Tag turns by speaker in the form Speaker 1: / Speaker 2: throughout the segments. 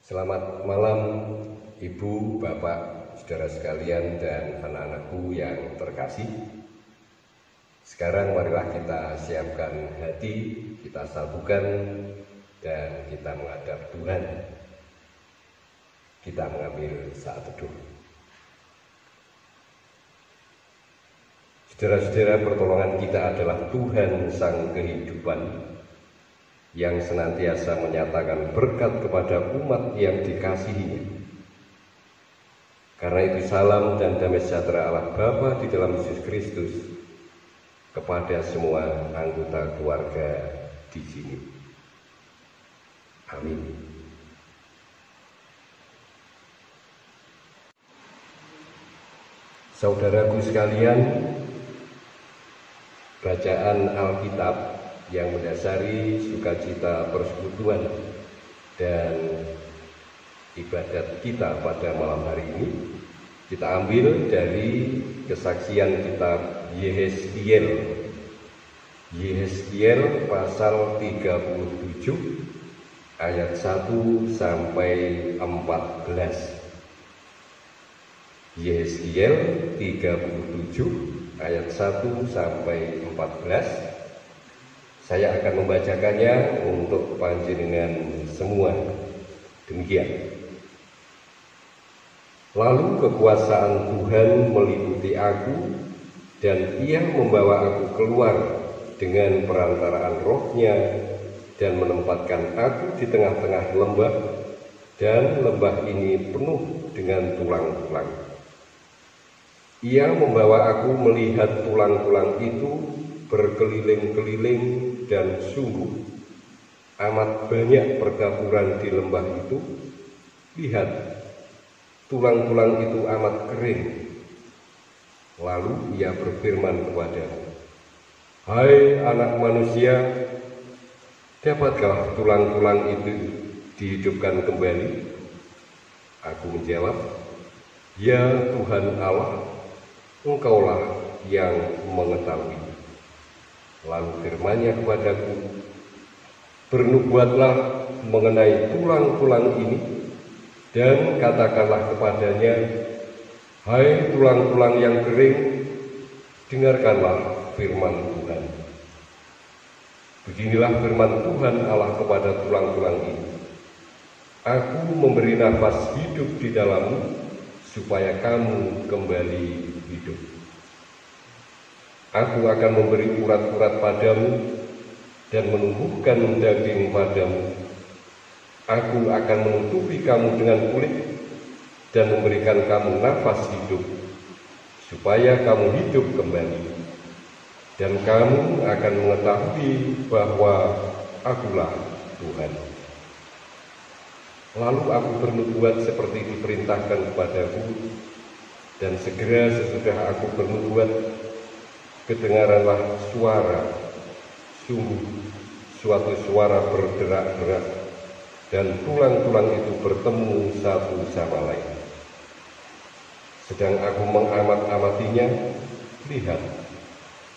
Speaker 1: Selamat malam Ibu, Bapak, Saudara sekalian dan anak-anakku yang terkasih. Sekarang marilah kita siapkan hati, kita satukan dan kita menghadap Tuhan. Kita mengambil saat teduh. Saudara-saudara, pertolongan kita adalah Tuhan Sang Kehidupan yang senantiasa menyatakan berkat kepada umat yang dikasihinya. Karena itu salam dan damai sejahtera Allah Bapa di dalam Yesus Kristus kepada semua anggota keluarga di sini. Amin. Saudaraku sekalian, bacaan Alkitab yang mendasari sukacita persekutuan dan ibadat kita pada malam hari ini kita ambil dari kesaksian kitab Yehezkiel pasal 37 ayat 1 sampai 14. Yehezkiel 37 ayat 1 sampai 14. Saya akan membacakannya untuk panjenengan semua. Demikian. Lalu kekuasaan Tuhan meliputi aku, dan Ia membawa aku keluar dengan perantaraan Roh-Nya dan menempatkan aku di tengah-tengah lembah, dan lembah ini penuh dengan tulang-tulang. Ia membawa aku melihat tulang-tulang itu berkeliling-keliling, dan sungguh amat banyak perkaburan di lembah itu. Lihat, tulang-tulang itu amat kering. Lalu ia berfirman kepadaku, "Hai anak manusia, dapatkah tulang-tulang itu dihidupkan kembali?" Aku menjawab, "Ya Tuhan Allah, Engkaulah yang mengetahui." Lalu firman-Nya kepadaku, "Bernubuatlah mengenai tulang-tulang ini, dan katakanlah kepadanya, hai tulang-tulang yang kering, dengarkanlah firman Tuhan. Beginilah firman Tuhan Allah kepada tulang-tulang ini. Aku memberi nafas hidup di dalammu, supaya kamu kembali hidup. Aku akan memberi urat-urat padamu dan menumbuhkan daging padamu. Aku akan menutupi kamu dengan kulit dan memberikan kamu nafas hidup, supaya kamu hidup kembali. Dan kamu akan mengetahui bahwa Akulah Tuhan." Lalu aku bernubuat seperti diperintahkan kepadaku, dan segera sesudah aku bernubuat, kedengaranlah suara, sungguh suatu suara berderak-derak, dan tulang-tulang itu bertemu satu sama lain. Sedang aku mengamat-amatinya, lihat,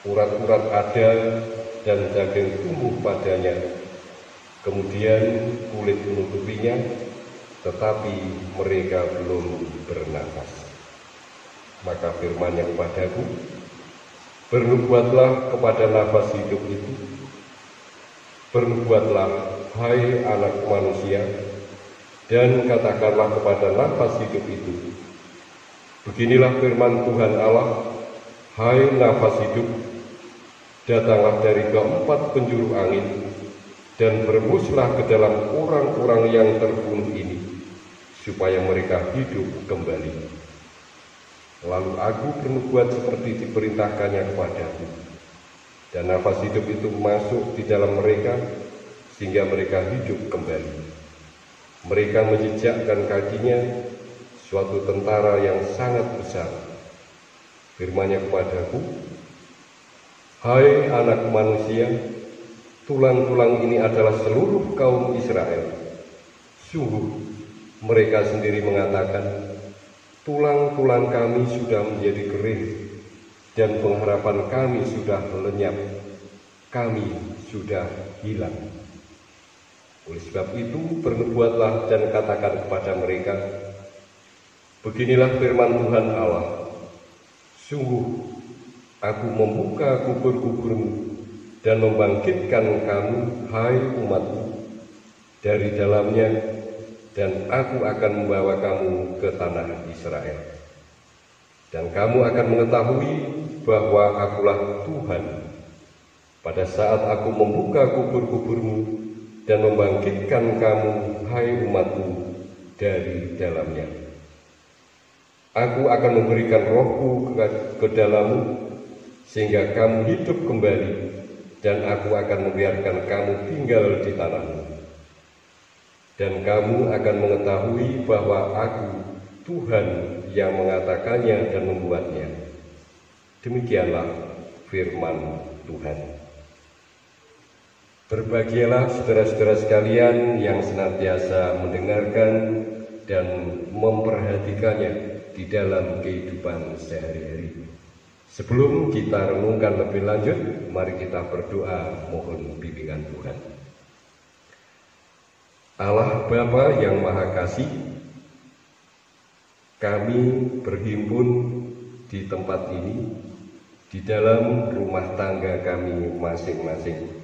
Speaker 1: urat-urat ada dan daging tumbuh padanya, kemudian kulit menutupinya, tetapi mereka belum bernafas. Maka firman-Nya kepadaku, "Bernubuatlah kepada nafas hidup itu. Bernubuatlah, hai anak manusia, dan katakanlah kepada nafas hidup itu, beginilah firman Tuhan Allah, hai nafas hidup, datanglah dari keempat penjuru angin, dan berembuslah ke dalam orang-orang yang terbunuh ini, supaya mereka hidup kembali." Lalu aku bernubuat seperti diperintahkannya kepadaku, dan nafas hidup itu masuk di dalam mereka, sehingga mereka hidup kembali. Mereka menjejakkan kakinya, suatu tentara yang sangat besar. Firman-Nya kepadaku, "Hai anak manusia, tulang-tulang ini adalah seluruh kaum Israel. Sungguh mereka sendiri mengatakan, tulang-tulang kami sudah menjadi kering, dan pengharapan kami sudah lenyap. Kami sudah hilang." Oleh sebab itu, bernubuatlah dan katakan kepada mereka, beginilah firman Tuhan Allah, sungguh aku membuka kubur-kuburmu dan membangkitkan kamu, hai umatku, dari dalamnya, dan aku akan membawa kamu ke tanah Israel. Dan kamu akan mengetahui bahwa akulah Tuhan, pada saat aku membuka kubur-kuburmu dan membangkitkan kamu, hai umatku, dari dalamnya. Aku akan memberikan rohku ke dalammu, sehingga kamu hidup kembali, dan aku akan membiarkan kamu tinggal di tanahmu. Dan kamu akan mengetahui bahwa aku Tuhan yang mengatakannya dan membuatnya. Demikianlah firman Tuhan. Berbahagialah saudara-saudara sekalian yang senantiasa mendengarkan dan memperhatikannya di dalam kehidupan sehari-hari. Sebelum kita renungkan lebih lanjut, mari kita berdoa mohon bimbingan Tuhan. Allah Bapa yang Maha Kasih, kami berhimpun di tempat ini, di dalam rumah tangga kami masing-masing.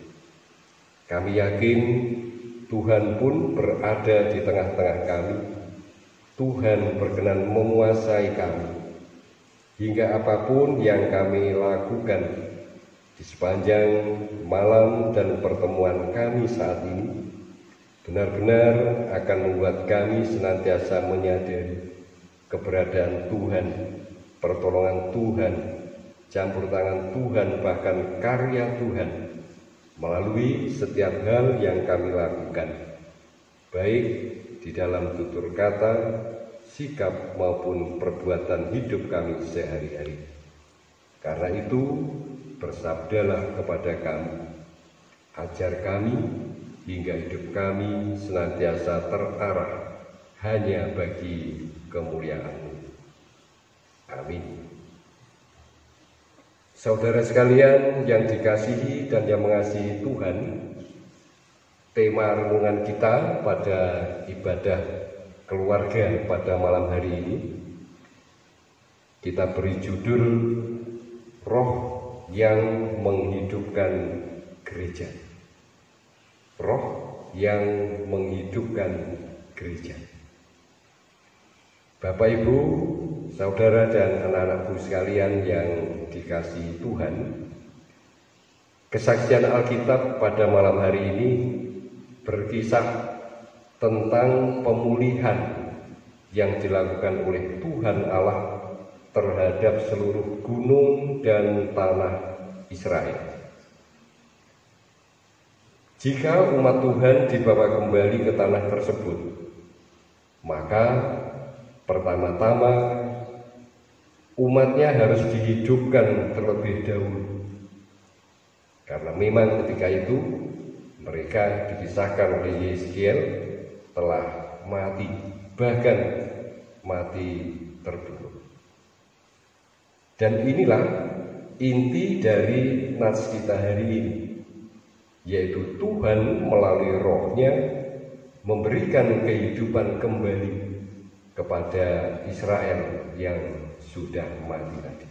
Speaker 1: Kami yakin Tuhan pun berada di tengah-tengah kami. Tuhan berkenan menguasai kami, hingga apapun yang kami lakukan di sepanjang malam dan pertemuan kami saat ini, benar-benar akan membuat kami senantiasa menyadari keberadaan Tuhan, pertolongan Tuhan, campur tangan Tuhan, bahkan karya Tuhan melalui setiap hal yang kami lakukan, baik di dalam tutur kata, sikap maupun perbuatan hidup kami sehari-hari. Karena itu, bersabdalah kepada kami, ajar kami hingga hidup kami senantiasa terarah hanya bagi kemuliaan-Mu. Amin. Saudara sekalian yang dikasihi dan yang mengasihi Tuhan, tema renungan kita pada ibadah keluarga pada malam hari ini kita beri judul Roh yang menghidupkan gereja. Roh yang menghidupkan gereja. Bapak, Ibu, saudara dan anak-anakku sekalian yang dikasihi Tuhan, kesaksian Alkitab pada malam hari ini berkisah tentang pemulihan yang dilakukan oleh Tuhan Allah terhadap seluruh gunung dan tanah Israel. Jika umat Tuhan dibawa kembali ke tanah tersebut, maka pertama-tama umatnya harus dihidupkan terlebih dahulu. Karena memang ketika itu mereka dipisahkan oleh Yeskiel telah mati, bahkan mati terbunuh. Dan inilah inti dari nats kita hari ini, yaitu Tuhan melalui Roh-Nya memberikan kehidupan kembali kepada Israel yang sudah mati tadi.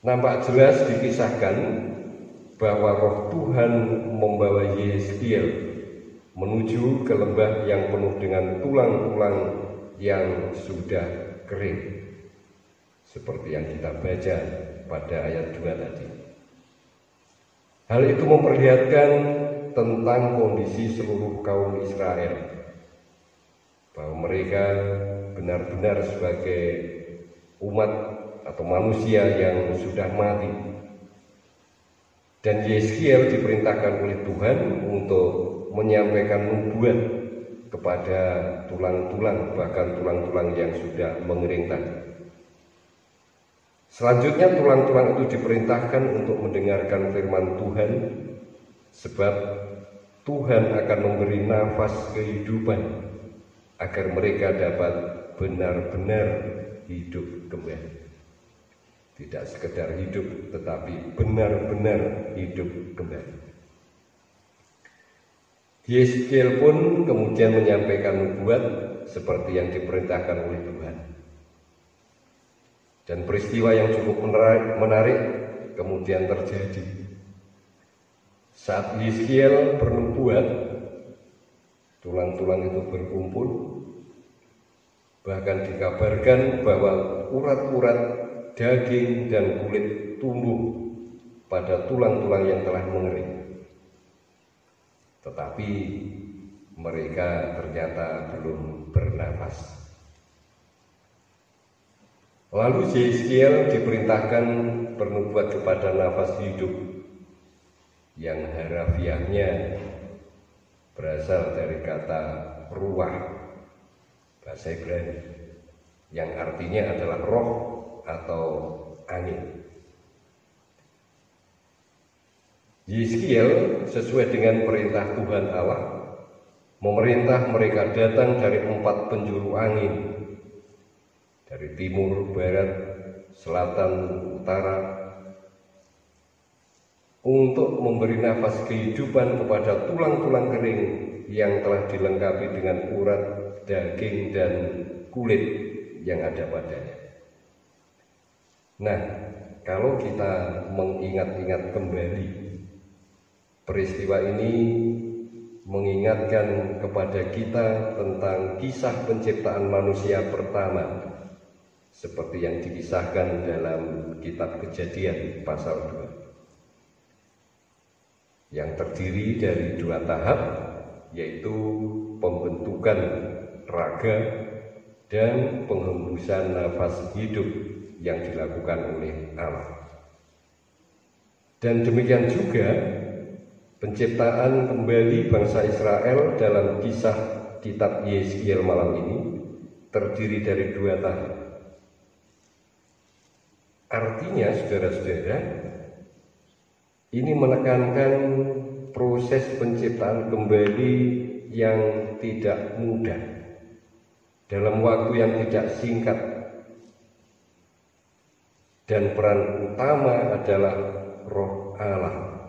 Speaker 1: Nampak jelas dikisahkan bahwa Roh Tuhan membawa Yeskiel menuju ke lembah yang penuh dengan tulang-tulang yang sudah kering, seperti yang kita baca pada ayat 2 tadi. Hal itu memperlihatkan tentang kondisi seluruh kaum Israel, bahwa mereka benar-benar sebagai umat atau manusia yang sudah mati. Dan Yeskiel diperintahkan oleh Tuhan untuk menyampaikan nubuat kepada tulang-tulang, bahkan tulang-tulang yang sudah mengering tadi. Selanjutnya tulang-tulang itu diperintahkan untuk mendengarkan firman Tuhan, sebab Tuhan akan memberi nafas kehidupan agar mereka dapat benar-benar hidup kembali. Tidak sekedar hidup, tetapi benar-benar hidup kembali. Yeskiel pun kemudian menyampaikan nubuat seperti yang diperintahkan oleh Tuhan. Dan peristiwa yang cukup menarik kemudian terjadi. Saat Yeskiel bernubuat, tulang-tulang itu berkumpul, bahkan dikabarkan bahwa urat-urat daging dan kulit tumbuh pada tulang-tulang yang telah mengering. Tetapi mereka ternyata belum bernafas. Lalu Yeskiel diperintahkan bernubuat kepada nafas hidup yang harafiahnya berasal dari kata ruah, bahasa Ibrani, yang artinya adalah roh atau angin. Yeskiel sesuai dengan perintah Tuhan Allah memerintah mereka datang dari 4 penjuru angin, dari timur, barat, selatan, utara, untuk memberi nafas kehidupan kepada tulang-tulang kering yang telah dilengkapi dengan urat, daging, dan kulit yang ada padanya. Nah, kalau kita mengingat-ingat kembali, peristiwa ini mengingatkan kepada kita tentang kisah penciptaan manusia pertama, seperti yang dikisahkan dalam kitab Kejadian pasal 2, yang terdiri dari 2 tahap, yaitu pembentukan raga dan penghembusan nafas hidup yang dilakukan oleh Allah. Dan demikian juga penciptaan kembali bangsa Israel dalam kisah kitab Yeskiel malam ini terdiri dari 2 tahap. Artinya, saudara-saudara, ini menekankan proses penciptaan kembali yang tidak mudah, dalam waktu yang tidak singkat, dan peran utama adalah Roh Allah,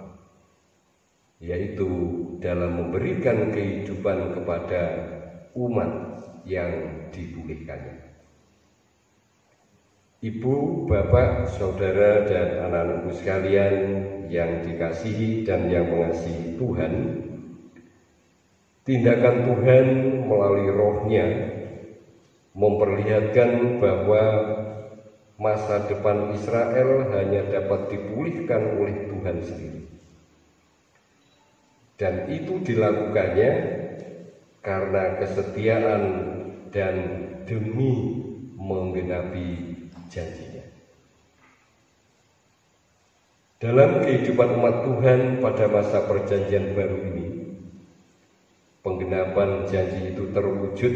Speaker 1: yaitu dalam memberikan kehidupan kepada umat yang dipulihkannya. Ibu, bapak, saudara, dan anak-anakku sekalian yang dikasihi dan yang mengasihi Tuhan, tindakan Tuhan melalui Roh-Nya memperlihatkan bahwa masa depan Israel hanya dapat dipulihkan oleh Tuhan sendiri. Dan itu dilakukannya karena kesetiaan dan demi menggenapi janjinya. Dalam kehidupan umat Tuhan pada masa perjanjian baru ini, penggenapan janji itu terwujud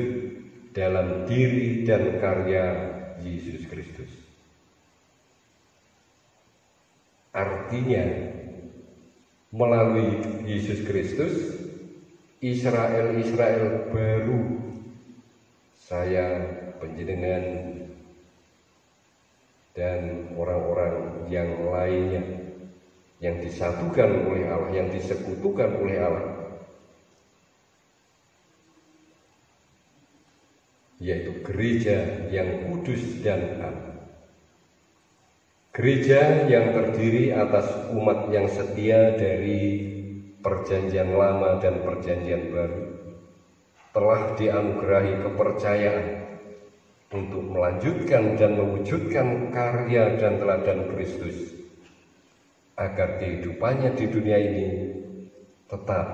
Speaker 1: dalam diri dan karya Yesus Kristus. Artinya, melalui Yesus Kristus, Israel baru, saya, panjenengan, dan orang-orang yang lainnya yang disatukan oleh Allah, yang disekutukan oleh Allah, yaitu gereja yang kudus dan am. Gereja yang terdiri atas umat yang setia dari perjanjian lama dan perjanjian baru telah dianugerahi kepercayaan untuk melanjutkan dan mewujudkan karya dan teladan Kristus, agar kehidupannya di dunia ini tetap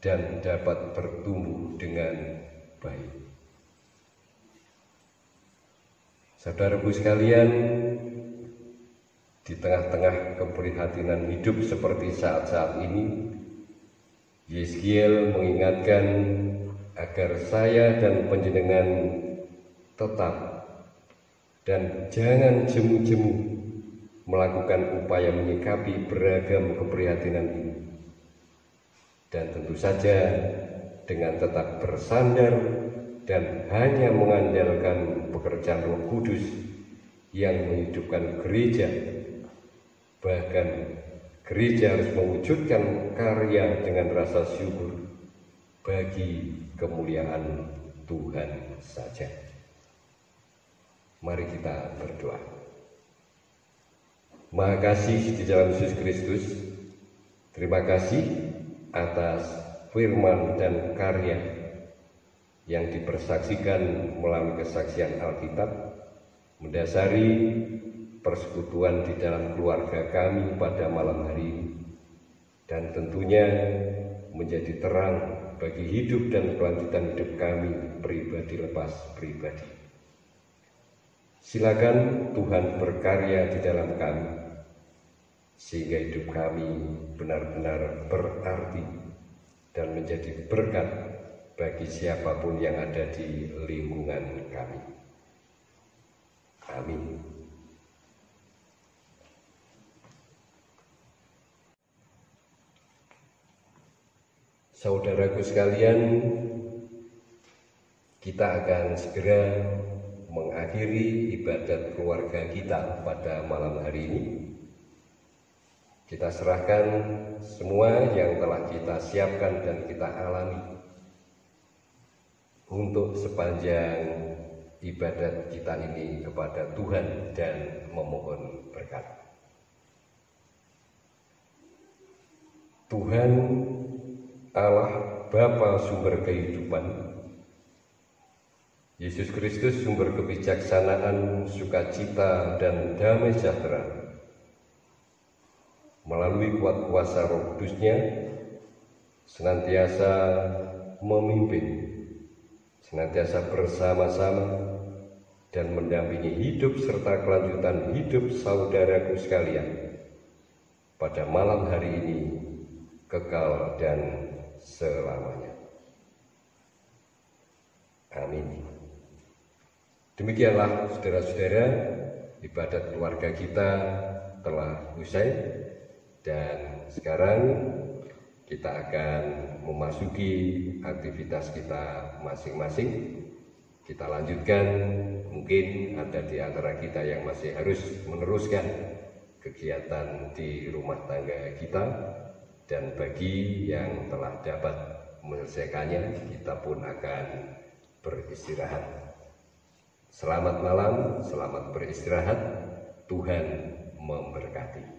Speaker 1: dan dapat bertumbuh dengan baik. Saudaraku sekalian, di tengah-tengah keprihatinan hidup seperti saat-saat ini, Yeskiel mengingatkan agar saya dan panjenengan tetap dan jangan jemu-jemu melakukan upaya menyikapi beragam keprihatinan ini, dan tentu saja dengan tetap bersandar dan hanya mengandalkan pekerjaan Roh Kudus yang menghidupkan gereja. Bahkan gereja harus mewujudkan karya dengan rasa syukur bagi kemuliaan Tuhan saja. Mari kita berdoa. Maha kasih di dalam Yesus Kristus, terima kasih atas firman dan karya yang dipersaksikan melalui kesaksian Alkitab, mendasari persekutuan di dalam keluarga kami pada malam hari ini, dan tentunya menjadi terang bagi hidup dan kelanjutan hidup kami pribadi lepas pribadi. Silakan Tuhan berkarya di dalam kami, sehingga hidup kami benar-benar berarti dan menjadi berkat bagi siapapun yang ada di lingkungan kami. Amin. Saudaraku sekalian, kita akan segera mengakhiri ibadat keluarga kita pada malam hari ini. Kita serahkan semua yang telah kita siapkan dan kita alami untuk sepanjang ibadat kita ini kepada Tuhan dan memohon berkat. Tuhan Allah Bapa sumber kehidupan, Yesus Kristus sumber kebijaksanaan, sukacita dan damai sejahtera, melalui kuat kuasa Roh Kudus-Nya senantiasa memimpin, senantiasa bersama-sama dan mendampingi hidup serta kelanjutan hidup saudaraku sekalian pada malam hari ini kekal dan selamanya. Amin. Demikianlah saudara-saudara, ibadat keluarga kita telah usai dan sekarang kita akan memasuki aktivitas kita masing-masing. Kita lanjutkan, mungkin ada di antara kita yang masih harus meneruskan kegiatan di rumah tangga kita, dan bagi yang telah dapat menyelesaikannya, kita pun akan beristirahat. Selamat malam, selamat beristirahat, Tuhan memberkati.